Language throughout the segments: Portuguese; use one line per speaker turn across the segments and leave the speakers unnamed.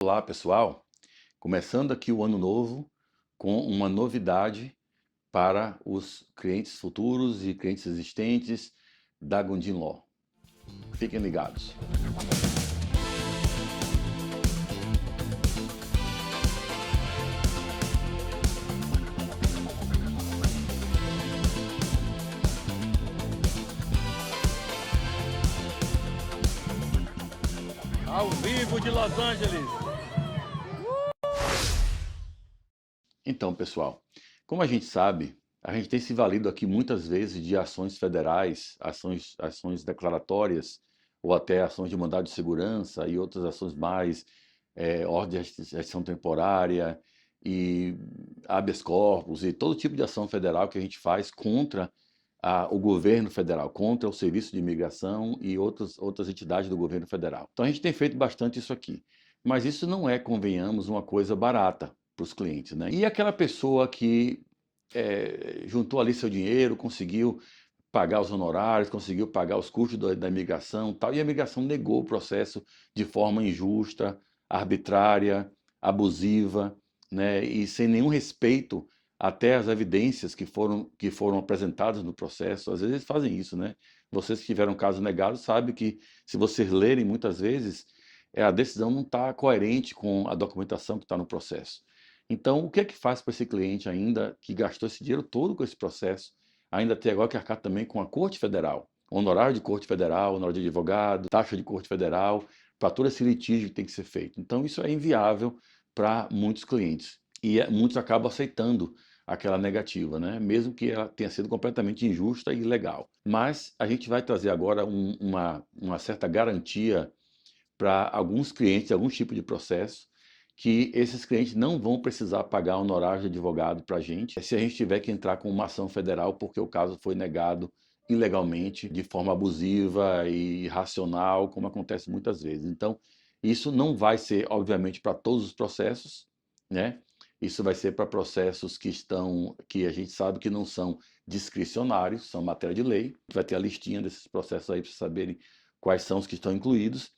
Olá, pessoal. Começando aqui o ano novo com uma novidade para os clientes futuros e clientes existentes da Gondim Law. Fiquem ligados.
Ao vivo de Los Angeles.
Então, pessoal, como a gente sabe, a gente tem se valido aqui muitas vezes de ações federais, ações declaratórias, ou até ações de mandado de segurança e outras ações mais, ordem de restrição temporária e habeas corpus e todo tipo de ação federal que a gente faz contra o governo federal, contra o Serviço de Imigração e outras entidades do governo federal. Então a gente tem feito bastante isso aqui. Mas isso não é, convenhamos, uma coisa barata para os clientes, né? E aquela pessoa que juntou ali seu dinheiro, conseguiu pagar os honorários, conseguiu pagar os custos da imigração, tal, e a imigração negou o processo de forma injusta, arbitrária, abusiva, né, e sem nenhum respeito até as evidências que foram apresentadas no processo. Às vezes eles fazem isso, né? Vocês que tiveram caso negado sabem que, se vocês lerem muitas vezes, a decisão não está coerente com a documentação que está no processo. Então, o que é que faz para esse cliente ainda que gastou esse dinheiro todo com esse processo, ainda ter agora que arcar também com a Corte Federal, honorário de Corte Federal, honorário de advogado, taxa de Corte Federal, para todo esse litígio que tem que ser feito. Então, isso é inviável para muitos clientes. E muitos acabam aceitando aquela negativa, né? Mesmo que ela tenha sido completamente injusta e ilegal. Mas a gente vai trazer agora uma certa garantia para alguns clientes, algum tipo de processo, que esses clientes não vão precisar pagar honorário de advogado para a gente se a gente tiver que entrar com uma ação federal porque o caso foi negado ilegalmente, de forma abusiva e irracional, como acontece muitas vezes. Então, isso não vai ser, obviamente, para todos os processos, né? Isso vai ser para processos que a gente sabe que não são discricionários, são matéria de lei. Vai ter a listinha desses processos aí para saberem quais são os que estão incluídos.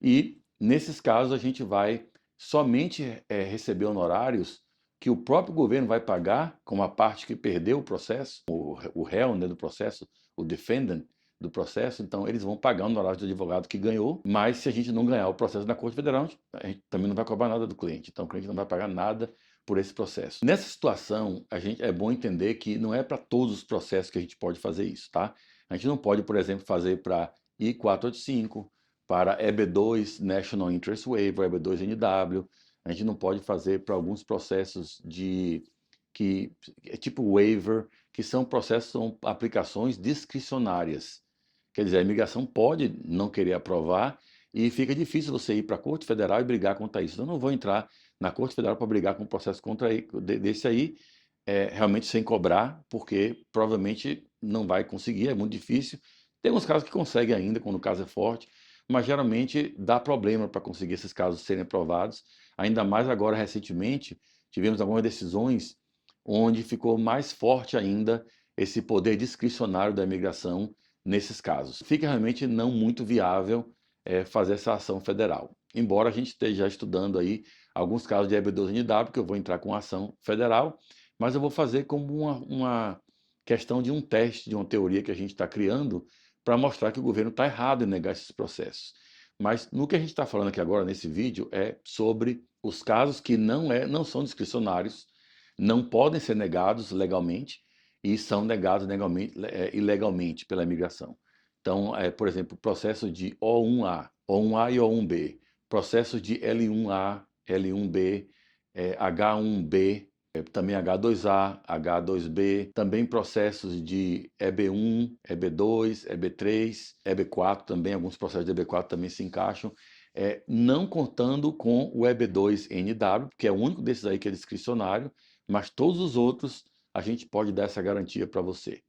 E, nesses casos, a gente vai somente receber honorários que o próprio governo vai pagar, como a parte que perdeu o processo, o réu, né, do processo, o defendant do processo. Então, eles vão pagar o honorário do advogado que ganhou, mas se a gente não ganhar o processo na Corte Federal, a gente também não vai cobrar nada do cliente. Então, o cliente não vai pagar nada por esse processo. Nessa situação, é bom entender que não é para todos os processos que a gente pode fazer isso, tá? A gente não pode, por exemplo, fazer para I-485, para EB2 National Interest Waiver, EB2 NW. A gente não pode fazer para alguns processos que é tipo waiver, que são processos, são aplicações discricionárias. Quer dizer, a imigração pode não querer aprovar e fica difícil você ir para a Corte Federal e brigar contra isso. Então, eu não vou entrar na Corte Federal para brigar com um processo desse aí, realmente sem cobrar, porque provavelmente não vai conseguir, é muito difícil. Tem alguns casos que conseguem ainda, quando o caso é forte, mas geralmente dá problema para conseguir esses casos serem aprovados. Ainda mais agora, recentemente, tivemos algumas decisões onde ficou mais forte ainda esse poder discricionário da imigração nesses casos. Fica realmente não muito viável fazer essa ação federal. Embora a gente esteja estudando aí alguns casos de EB2NW, que eu vou entrar com ação federal, mas eu vou fazer como uma questão de um teste, de uma teoria que a gente está criando para mostrar que o governo está errado em negar esses processos. Mas no que a gente está falando aqui agora nesse vídeo é sobre os casos que não são discricionários, não podem ser negados legalmente e são negados ilegalmente pela imigração. Então, por exemplo, processo de O1A e O1B, processos de L1A, L1B, H1B, também H2A, H2B, também processos de EB1, EB2, EB3, EB4 também, alguns processos de EB4 também se encaixam, não contando com o EB2NW, que é o único desses aí que é discricionário, mas todos os outros a gente pode dar essa garantia para você.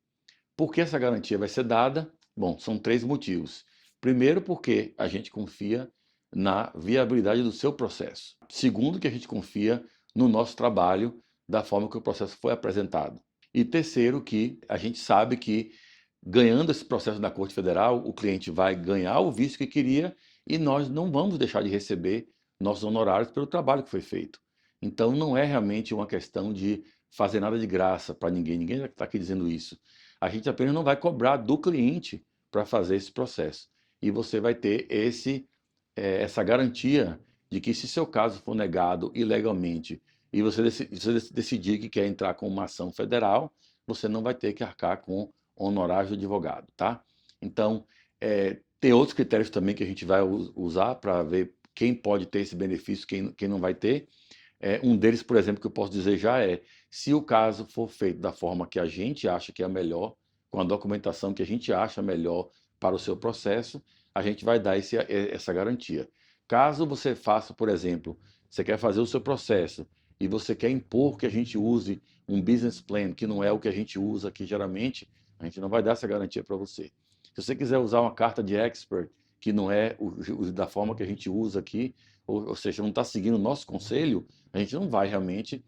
Por que essa garantia vai ser dada? Bom, são 3 motivos. Primeiro, porque a gente confia na viabilidade do seu processo. Segundo, que a gente confia no nosso trabalho, da forma que o processo foi apresentado. E terceiro, que a gente sabe que, ganhando esse processo na Corte Federal, o cliente vai ganhar o visto que queria e nós não vamos deixar de receber nossos honorários pelo trabalho que foi feito. Então, não é realmente uma questão de fazer nada de graça para ninguém, ninguém está aqui dizendo isso. A gente apenas não vai cobrar do cliente para fazer esse processo. E você vai ter essa garantia de que, se seu caso for negado ilegalmente e você decidir que quer entrar com uma ação federal, você não vai ter que arcar com honorários de advogado, tá? Então, tem outros critérios também que a gente vai usar para ver quem pode ter esse benefício, quem não vai ter. Um deles, por exemplo, que eu posso dizer já se o caso for feito da forma que a gente acha que é a melhor, com a documentação que a gente acha melhor para o seu processo, a gente vai dar essa garantia. Caso você faça, por exemplo, você quer fazer o seu processo e você quer impor que a gente use um business plan, que não é o que a gente usa aqui geralmente, a gente não vai dar essa garantia para você. Se você quiser usar uma carta de expert, que não é da forma que a gente usa aqui, ou seja, não está seguindo o nosso conselho, a gente não vai realmente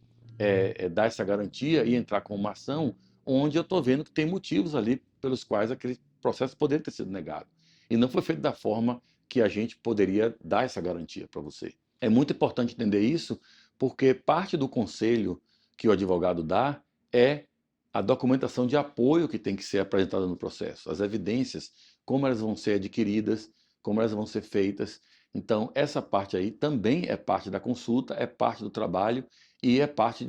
dar essa garantia e entrar com uma ação onde eu estou vendo que tem motivos ali pelos quais aquele processo poderia ter sido negado. E não foi feito da forma que a gente poderia dar essa garantia para você. É muito importante entender isso, porque parte do conselho que o advogado dá é a documentação de apoio que tem que ser apresentada no processo, as evidências, como elas vão ser adquiridas, como elas vão ser feitas. Então, essa parte aí também é parte da consulta, é parte do trabalho e é parte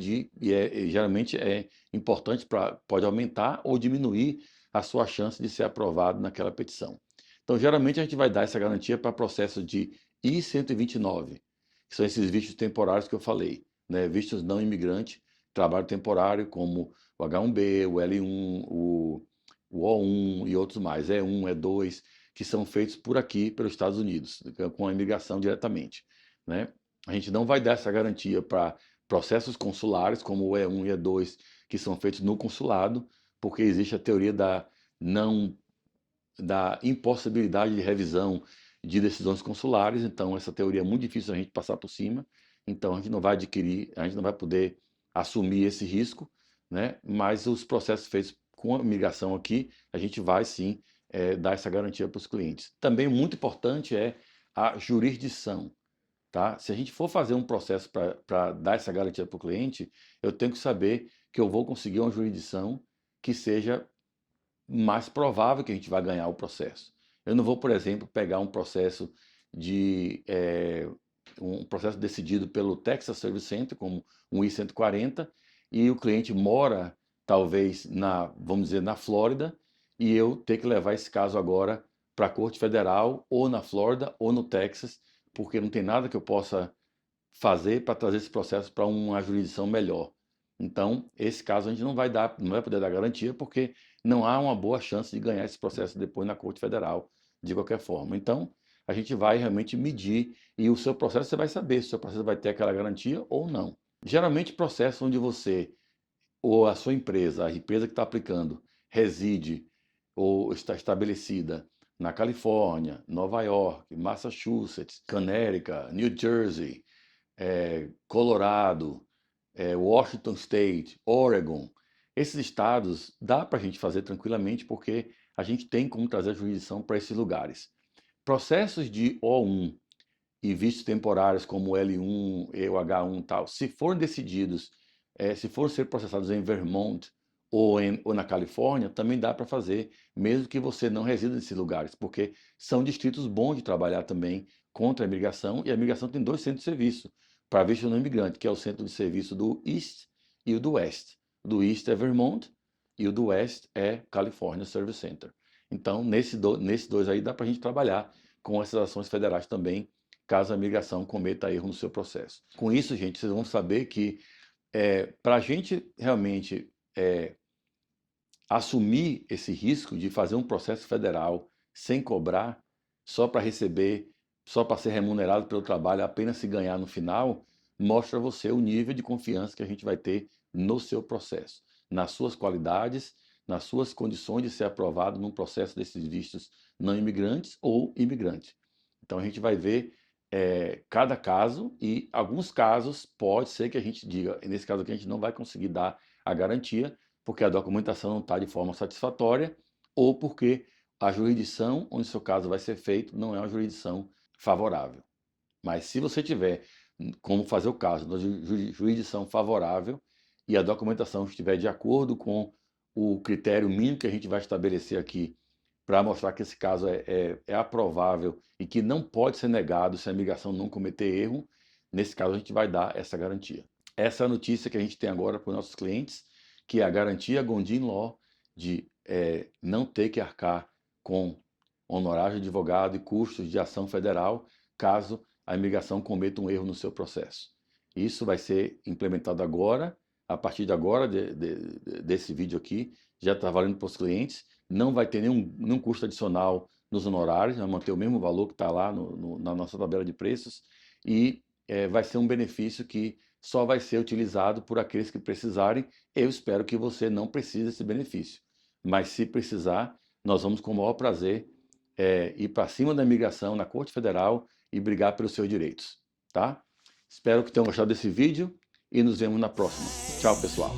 geralmente é importante pode aumentar ou diminuir a sua chance de ser aprovado naquela petição. Então, geralmente a gente vai dar essa garantia para processos de I-129, que são esses vistos temporários que eu falei, né? Vistos não imigrantes, trabalho temporário, como o H1B, o L1, o O1 e outros mais, E1, E2, que são feitos por aqui, pelos Estados Unidos, com a imigração diretamente, né? A gente não vai dar essa garantia para processos consulares, como o E1 e E2, que são feitos no consulado, porque existe a teoria da impossibilidade de revisão de decisões consulares, então essa teoria é muito difícil a gente passar por cima, então a gente não vai adquirir, a gente não vai poder assumir esse risco, né? Mas os processos feitos com a imigração aqui, a gente vai sim dar essa garantia para os clientes. Também muito importante é a jurisdição, tá? Se a gente for fazer um processo para dar essa garantia para o cliente, eu tenho que saber que eu vou conseguir uma jurisdição que seja mais provável que a gente vai ganhar o processo. Eu não vou, por exemplo, pegar um processo decidido pelo Texas Service Center, como um I-140, e o cliente mora, talvez, vamos dizer, na Flórida, e eu ter que levar esse caso agora para a Corte Federal, ou na Flórida, ou no Texas, porque não tem nada que eu possa fazer para trazer esse processo para uma jurisdição melhor. Então, esse caso a gente não vai poder dar garantia, porque não há uma boa chance de ganhar esse processo depois na Corte Federal, de qualquer forma. Então, a gente vai realmente medir e o seu processo você vai saber se o seu processo vai ter aquela garantia ou não. Geralmente, processo onde você ou a sua empresa, a empresa que está aplicando, reside ou está estabelecida na Califórnia, Nova York, Massachusetts, Connecticut, New Jersey, Colorado, Washington State, Oregon, esses estados dá para a gente fazer tranquilamente porque a gente tem como trazer a jurisdição para esses lugares. Processos de O1 e vistos temporários como o L1 e o H1 e tal, se forem decididos, se for ser processados em Vermont ou na Califórnia, também dá para fazer, mesmo que você não resida nesses lugares, porque são distritos bons de trabalhar também contra a imigração, e a imigração tem dois centros de serviço para visto não imigrante, que é o centro de serviço do East e o do West. O do East é Vermont e o do West é California Service Center. Então, nesses dois aí dá para a gente trabalhar com essas ações federais também, caso a migração cometa erro no seu processo. Com isso, gente, vocês vão saber que para a gente realmente assumir esse risco de fazer um processo federal sem cobrar, só para receber, só para ser remunerado pelo trabalho, apenas se ganhar no final, mostra a você o nível de confiança que a gente vai ter no seu processo, nas suas qualidades, nas suas condições de ser aprovado num processo desses vistos não imigrantes ou imigrantes. Então a gente vai ver cada caso e alguns casos pode ser que a gente diga, nesse caso aqui a gente não vai conseguir dar a garantia, porque a documentação não está de forma satisfatória ou porque a jurisdição onde o seu caso vai ser feito não é uma jurisdição favorável. Mas se você tiver como fazer o caso da jurisdição favorável e a documentação estiver de acordo com o critério mínimo que a gente vai estabelecer aqui para mostrar que esse caso é aprovável e que não pode ser negado se a imigração não cometer erro, nesse caso a gente vai dar essa garantia. Essa é a notícia que a gente tem agora para os nossos clientes, que é a garantia Gondim Law de não ter que arcar com honorários de advogado e custos de ação federal, caso a imigração cometa um erro no seu processo. Isso vai ser implementado agora, a partir de agora, desse vídeo aqui, já está valendo para os clientes, não vai ter nenhum custo adicional nos honorários, vai manter o mesmo valor que está lá na nossa tabela de preços, e vai ser um benefício que só vai ser utilizado por aqueles que precisarem. Eu espero que você não precise desse benefício, mas se precisar, nós vamos com o maior prazer ir para cima da imigração na Corte Federal e brigar pelos seus direitos, tá? Espero que tenham gostado desse vídeo e nos vemos na próxima. Tchau, pessoal!